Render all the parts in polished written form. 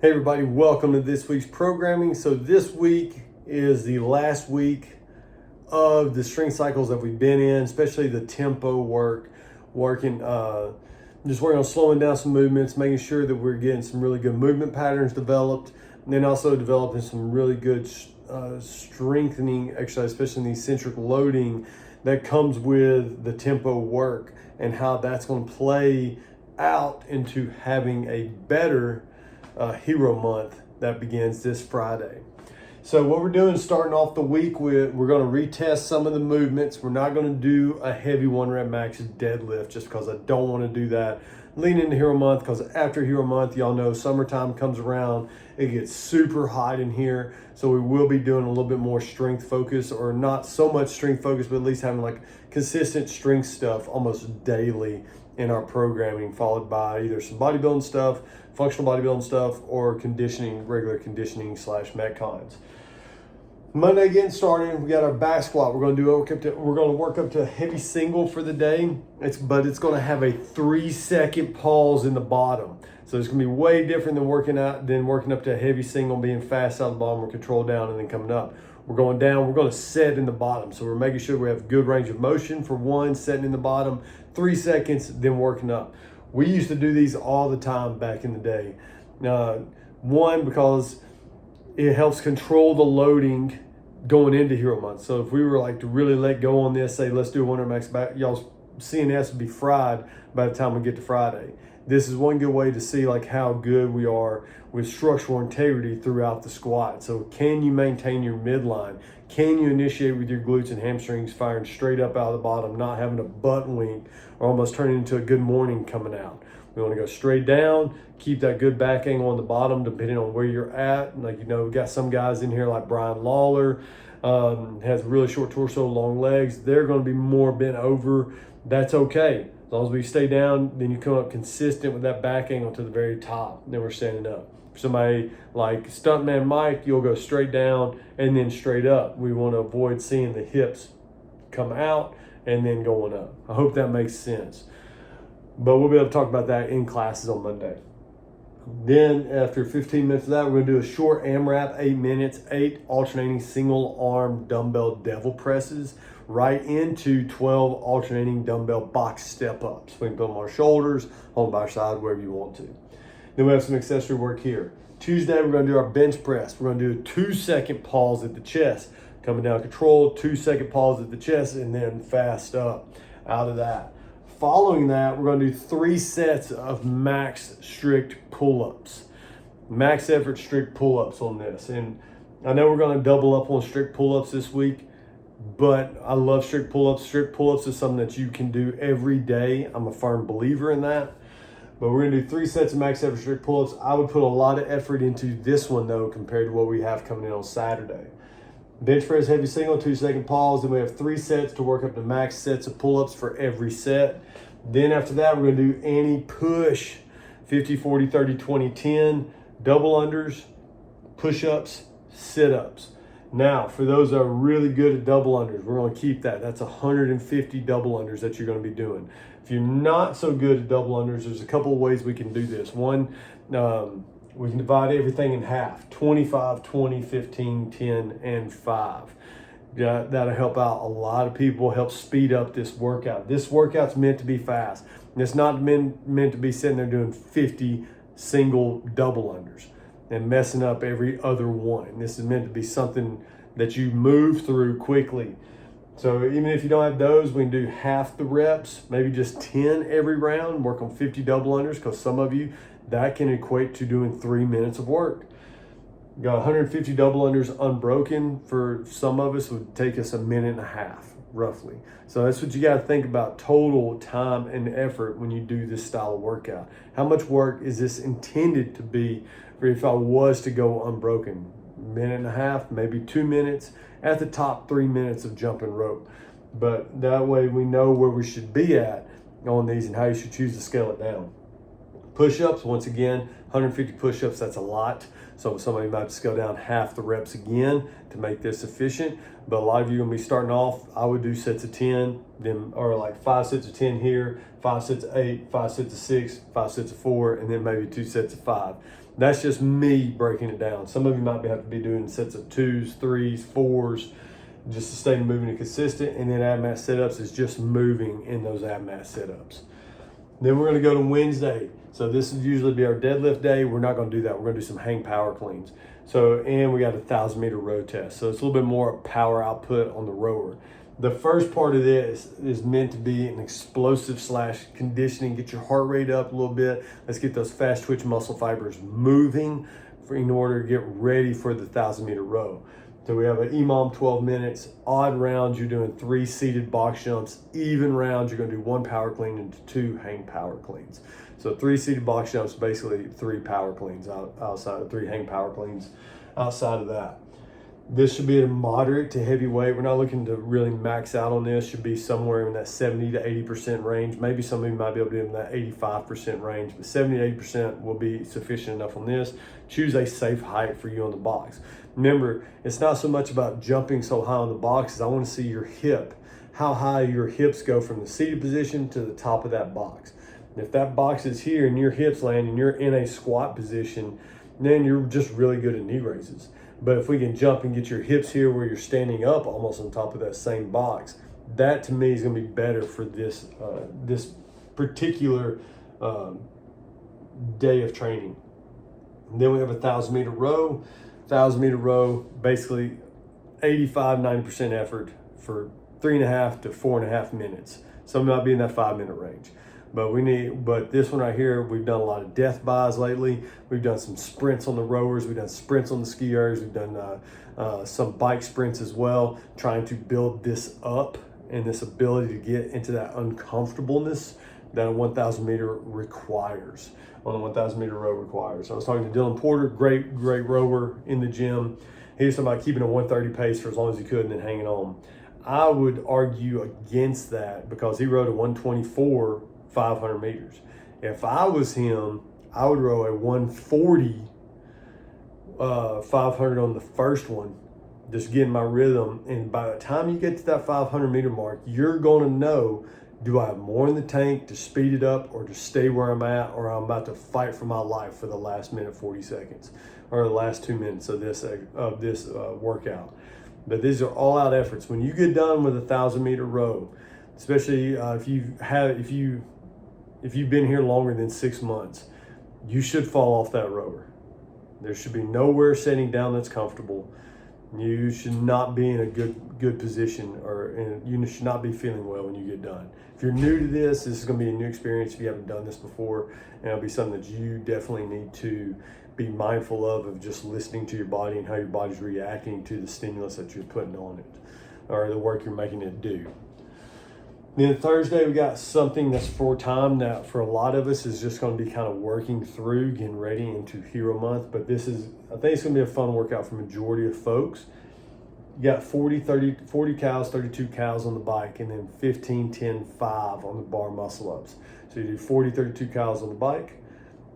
Hey everybody, welcome to this week's programming. So this week is the last week of the strength cycles that we've been in, especially the tempo working on slowing down some movements, making sure that we're getting some really good movement patterns developed, and then also developing some really good strengthening exercise, especially in the eccentric loading that comes with the tempo work and how that's going to play out into having a better Hero Month that begins this Friday. So what we're doing is starting off the week with, we're going to retest some of the movements. We're not going to do a heavy 1 rep max deadlift just because I don't want to do that. Lean into Hero Month because after Hero Month, y'all know summertime comes around. It gets super hot in here. So we will be doing a little bit more strength focus, or not so much strength focus, but at least having like consistent strength stuff almost daily in our programming, followed by either some bodybuilding stuff, functional bodybuilding stuff, or conditioning, regular conditioning / metcons. Monday getting started, we got our back squat. We're going to work up to a heavy single for the day. But it's going to have a 3-second pause in the bottom. So it's going to be way different than working up to a heavy single, being fast out of the bottom or control down and then coming up. We're going down, we're going to set in the bottom. So we're making sure we have good range of motion for one, setting in the bottom, 3 seconds, then working up. We used to do these all the time back in the day. One, because it helps control the loading going into Hero Month. So if we were like to really let go on this, say let's do a 1 rep max back, y'all's CNS would be fried by the time we get to Friday. This is one good way to see like how good we are with structural integrity throughout the squat. So can you maintain your midline? Can you initiate with your glutes and hamstrings firing straight up out of the bottom, not having a butt wink or almost turning into a good morning coming out? We want to go straight down, keep that good back angle on the bottom depending on where you're at. Like, we got some guys in here like Brian Lawler, has really short torso, long legs. They're going to be more bent over. That's okay. As long as we stay down, then you come up consistent with that back angle to the very top. Then we're standing up. For somebody like Stuntman Mike, you'll go straight down and then straight up. We want to avoid seeing the hips come out and then going up. I hope that makes sense. But we'll be able to talk about that in classes on Monday. Then after 15 minutes of that, we're going to do a short AMRAP, 8 minutes, 8 alternating single arm dumbbell devil presses right into 12 alternating dumbbell box step ups. We can put them on our shoulders, hold by our side, wherever you want to. Then we have some accessory work here. Tuesday, we're going to do our bench press. We're going to do a 2-second pause at the chest. Coming down control, 2-second pause at the chest, and then fast up out of that. Following that, we're going to do 3 sets of max strict pull-ups. Max effort strict pull-ups on this. And I know we're going to double up on strict pull-ups this week, but I love strict pull-ups. Strict pull-ups is something that you can do every day. I'm a firm believer in that. But we're going to do 3 sets of max effort strict pull-ups. I would put a lot of effort into this one, though, compared to what we have coming in on Saturday. Bench press heavy single, 2-second pause. Then we have 3 sets to work up to max sets of pull-ups for every set. Then after that, we're going to do anti-push, 50, 40, 30, 20, 10, double unders, push-ups, sit-ups. Now, for those that are really good at double unders, we're going to keep that. That's 150 double unders that you're going to be doing. If you're not so good at double unders, there's a couple of ways we can do this. One, we can divide everything in half, 25, 20, 15, 10, and 5. Yeah, that'll help out a lot of people, help speed up this workout. This workout's meant to be fast. It's not meant to be sitting there doing 50 single double unders and messing up every other one. This is meant to be something that you move through quickly. So even if you don't have those, we can do half the reps, maybe just 10 every round, work on 50 double unders, because some of you, that can equate to doing 3 minutes of work. Got 150 double unders unbroken. For some of us, would take us 1.5 minutes, roughly. So that's what you got to think about, total time and effort when you do this style of workout. How much work is this intended to be for if I was to go unbroken? 1.5 minutes, maybe 2 minutes, at the top 3 minutes of jumping rope. But that way we know where we should be at on these and how you should choose to scale it down. Push-ups, once again, 150 push-ups, that's a lot. So somebody might just go down half the reps again to make this efficient. But a lot of you are gonna be starting off, I would do sets of 10, then, or like 5 sets of 10 here, 5 sets of 8, 5 sets of 6, 5 sets of 4, and then maybe 2 sets of 5. That's just me breaking it down. Some of you might have to be doing sets of 2s, 3s, 4s, just to stay moving and consistent. And then ab mat setups is just moving in those ab mat setups. Then we're gonna go to Wednesday. So this would usually be our deadlift day. We're not gonna do that. We're gonna do some hang power cleans. So, and we got a 1,000-meter row test. So it's a little bit more power output on the rower. The first part of this is meant to be an explosive / conditioning, get your heart rate up a little bit. Let's get those fast twitch muscle fibers moving in order to get ready for the 1,000-meter row. So we have an EMOM 12 minutes, odd rounds, you're doing 3 seated box jumps, even rounds, you're gonna do 1 power clean and 2 hang power cleans. So 3 seated box jumps, basically 3 power cleans outside of 3 hang power cleans outside of that. This should be a moderate to heavy weight. We're not looking to really max out on this. Should be somewhere in that 70 to 80% range. Maybe some of you might be able to do in that 85% range, but 70 to 80% will be sufficient enough on this. Choose a safe height for you on the box. Remember, it's not so much about jumping so high on the box as I want to see your hip, how high your hips go from the seated position to the top of that box. If that box is here and your hips land and you're in a squat position, then you're just really good at knee raises. But if we can jump and get your hips here where you're standing up almost on top of that same box, that to me is going to be better for this this particular day of training. And then we have a 1,000-meter row. 1,000-meter row, basically 85-90% effort for 3.5 to 4.5 minutes. Some might be in that 5-minute range. But this one right here, we've done a lot of death buys lately. We've done some sprints on the rowers. We've done sprints on the skiers. We've done some bike sprints as well, trying to build this up and this ability to get into that uncomfortableness that a 1,000 meter requires, on a 1,000 meter row requires. I was talking to Dylan Porter, great rower in the gym. He was talking about keeping a 130 pace for as long as he could and then hanging on. I would argue against that because he rode a 124 500 meters. If I was him, I would row a 140 500 on the first one, just getting my rhythm. And by the time you get to that 500 meter mark, you're going to know, do I have more in the tank to speed it up or to stay where I'm at, or I'm about to fight for my life for the last minute 40 seconds or the last 2 minutes of this workout. But these are all out efforts. When you get done with a 1,000 meter row, especially if you've been here longer than 6 months, you should fall off that rower. There should be nowhere sitting down that's comfortable. You should not be in a good position, you should not be feeling well when you get done. If you're new to this is going to be a new experience if you haven't done this before, and it'll be something that you definitely need to be mindful of just listening to your body and how your body's reacting to the stimulus that you're putting on it or the work you're making it do. Then Thursday, we got something that's for time that for a lot of us is just going to be kind of working through, getting ready into Hero Month. But I think it's going to be a fun workout for majority of folks. You got 40 cows, 32 cows on the bike, and then 15, 10, 5 on the bar muscle ups. So you do 40, 32 cows on the bike,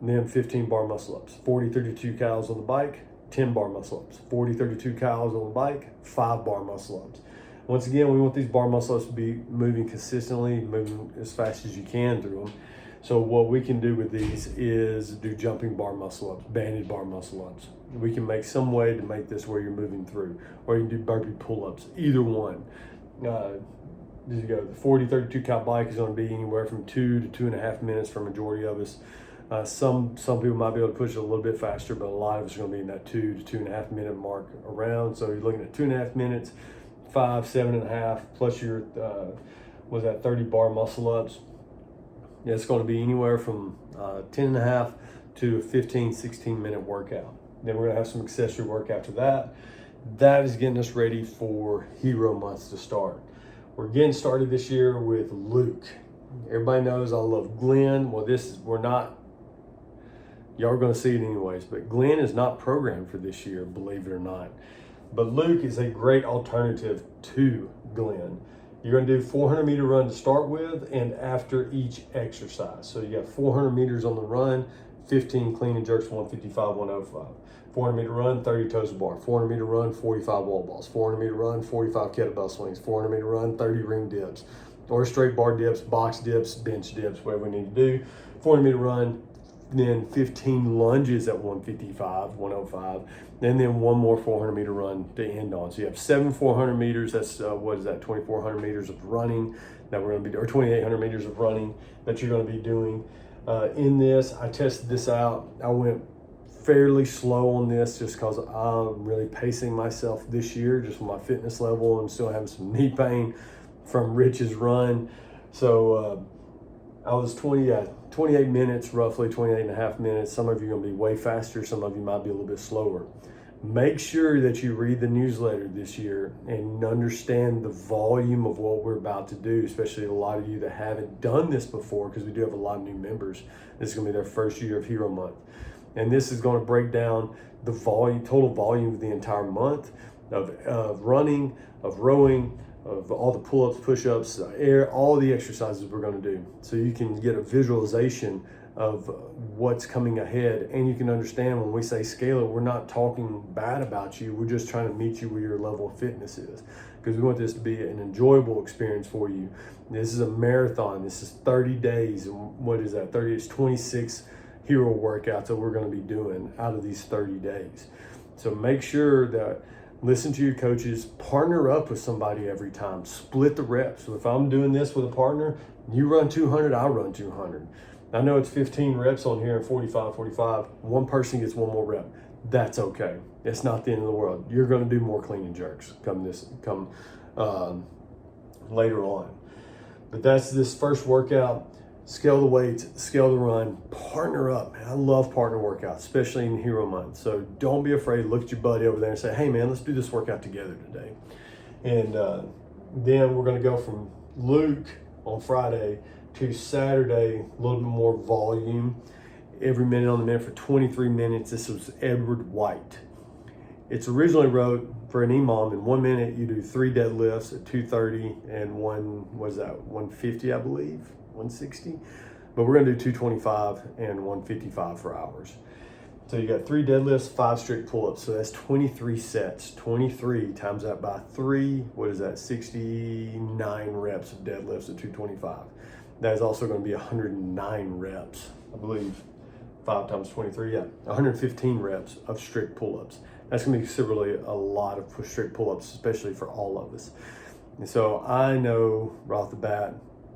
and then 15 bar muscle ups. 40, 32 cows on the bike, 10 bar muscle ups. 40, 32 cows on the bike, 5 bar muscle ups. Once again, we want these bar muscle ups to be moving consistently, moving as fast as you can through them. So what we can do with these is do jumping bar muscle ups, banded bar muscle ups. We can make some way to make this where you're moving through, or you can do burpee pull-ups, either one. There you go. The 40, 32 cow bike is going to be anywhere from 2 to 2.5 minutes for a majority of us. Some people might be able to push it a little bit faster, but a lot of us are going to be in that 2 to 2.5 minute mark around. So you're looking at 2.5 minutes, 5, 7.5, plus your, 30 bar muscle ups. Yeah, it's going to be anywhere from 10.5 to a 15, 16 minute workout. Then we're going to have some accessory work after that. That is getting us ready for Hero Month to start. We're getting started this year with Luke. Everybody knows I love Glenn. Well, y'all are going to see it anyways, but Glenn is not programmed for this year, believe it or not. But Luke is a great alternative to Glenn. You're going to do 400 meter run to start with and after each exercise. So you got 400 meters on the run, 15 clean and jerks, 155, 105. 400 meter run, 30 toes to bar. 400 meter run, 45 wall balls. 400 meter run, 45 kettlebell swings. 400 meter run, 30 ring dips. Or straight bar dips, box dips, bench dips, whatever we need to do. 400 meter run, then 15 lunges at 155, 105, and then one more 400 meter run to end on. So you have 400 meters. That's what is that? 2,400 meters of running that we're going to be, or 2,800 meters of running that you're going to be doing. In this, I tested this out. I went fairly slow on this just because I'm really pacing myself this year, just with my fitness level, and still having some knee pain from Rich's run. So I was 28 minutes, roughly 28 and a half minutes. Some of you are going to be way faster. Some of you might be a little bit slower. Make sure that you read the newsletter this year and understand the volume of what we're about to do, especially a lot of you that haven't done this before, because we do have a lot of new members. This is going to be their first year of Hero Month. And this is going to break down the volume, total volume of the entire month of running, of rowing, of all the pull-ups, push-ups, air, all the exercises we're going to do. So you can get a visualization of what's coming ahead, and you can understand when we say scale it, we're not talking bad about you. We're just trying to meet you where your level of fitness is, because we want this to be an enjoyable experience for you. This is a marathon. This is 30 days. And what is that? 30, it's 26 hero workouts that we're going to be doing out of these 30 days. So make sure that listen to your coaches, partner up with somebody every time, split the reps. So if I'm doing this with a partner, you run 200, I'll run 200. I know it's 15 reps on here and 45. One person gets one more rep. That's okay. It's not the end of the world. You're going to do more clean and jerks come later on. But that's this first workout. Scale the weights, scale the run, partner up. Man, I love partner workouts, especially in Hero Month. So don't be afraid. Look at your buddy over there and say, hey man, let's do this workout together today. And then we're going to go from Luke on Friday to Saturday, a little bit more volume, every minute on the minute for 23 minutes. This was Edward White. It's originally wrote for an EMOM. In 1 minute, you do 3 deadlifts at 230 and 150, I believe, 160. But we're gonna do 225 and 155 for hours. So you got 3 deadlifts, 5 strict pull-ups. So that's 23 sets. 23 times that by 3, what is that? 69 reps of deadlifts at 225. That is also going to be 109 reps, I believe. 5 times 23, yeah, 115 reps of strict pull-ups. That's going to be considerably a lot of strict pull-ups, especially for all of us. And so I know right off the bat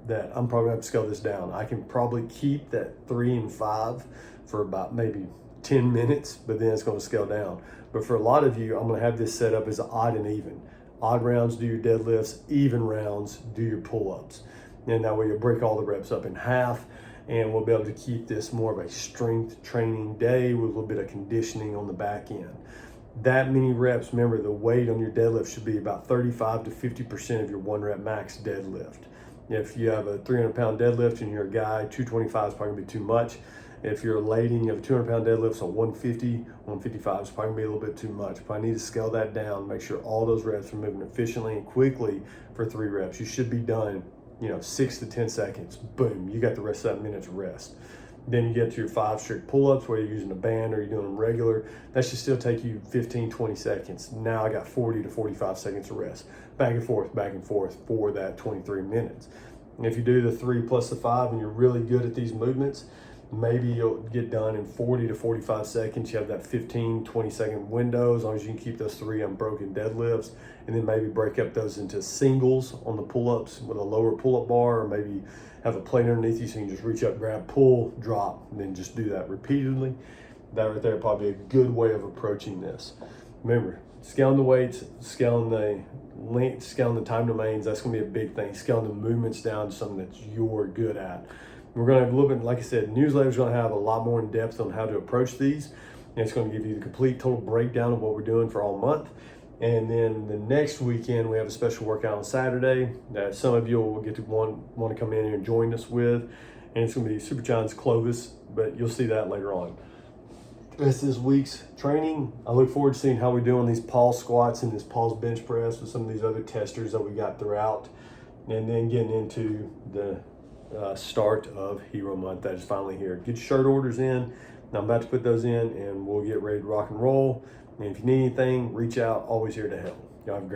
that I'm probably going to have to scale this down. I can probably keep that 3 and 5 for about maybe 10 minutes, but then it's going to scale down. But for a lot of you, I'm going to have this set up as odd and even. Odd rounds, do your deadlifts. Even rounds, do your pull-ups. And that way you'll break all the reps up in half, and we'll be able to keep this more of a strength training day with a little bit of conditioning on the back end. That many reps, remember the weight on your deadlift should be about 35 to 50% of your 1 rep max deadlift. If you have a 300 pound deadlift and you're a guy, 225 is probably gonna be too much. If you're a lady and you have a 200 pound deadlift, so 150, 155 is probably gonna be a little bit too much. If I need to scale that down, make sure all those reps are moving efficiently and quickly for 3 reps. You should be done, 6 to 10 seconds, boom, you got the rest of that minute's rest. Then you get to your 5 strict pull-ups, whether you're using a band or you're doing them regular. That should still take you 15, 20 seconds. Now I got 40 to 45 seconds of rest. Back and forth for that 23 minutes. And if you do the 3 plus the 5 and you're really good at these movements, maybe you'll get done in 40 to 45 seconds. You have that 15, 20 second window, as long as you can keep those 3 unbroken deadlifts, and then maybe break up those into singles on the pull-ups with a lower pull-up bar, or maybe have a plate underneath you so you can just reach up, grab, pull, drop, and then just do that repeatedly. That right there probably a good way of approaching this. Remember, scaling the weights, scaling the length, scaling the time domains, that's gonna be a big thing. Scaling the movements down to something that you're good at. We're going to have a little bit, like I said, newsletter's going to have a lot more in depth on how to approach these. And it's going to give you the complete total breakdown of what we're doing for all month. And then the next weekend, we have a special workout on Saturday that some of you will get to want to come in here and join us with. And it's going to be Super Giants Clovis, but you'll see that later on. That's this week's training. I look forward to seeing how we do on these pause squats and this pause bench press with some of these other testers that we got throughout. And then getting into the start of Hero Month that is finally here. Get your shirt orders in. I'm about to put those in and we'll get ready to rock and roll. And if you need anything, reach out. Always here to help. Y'all have a great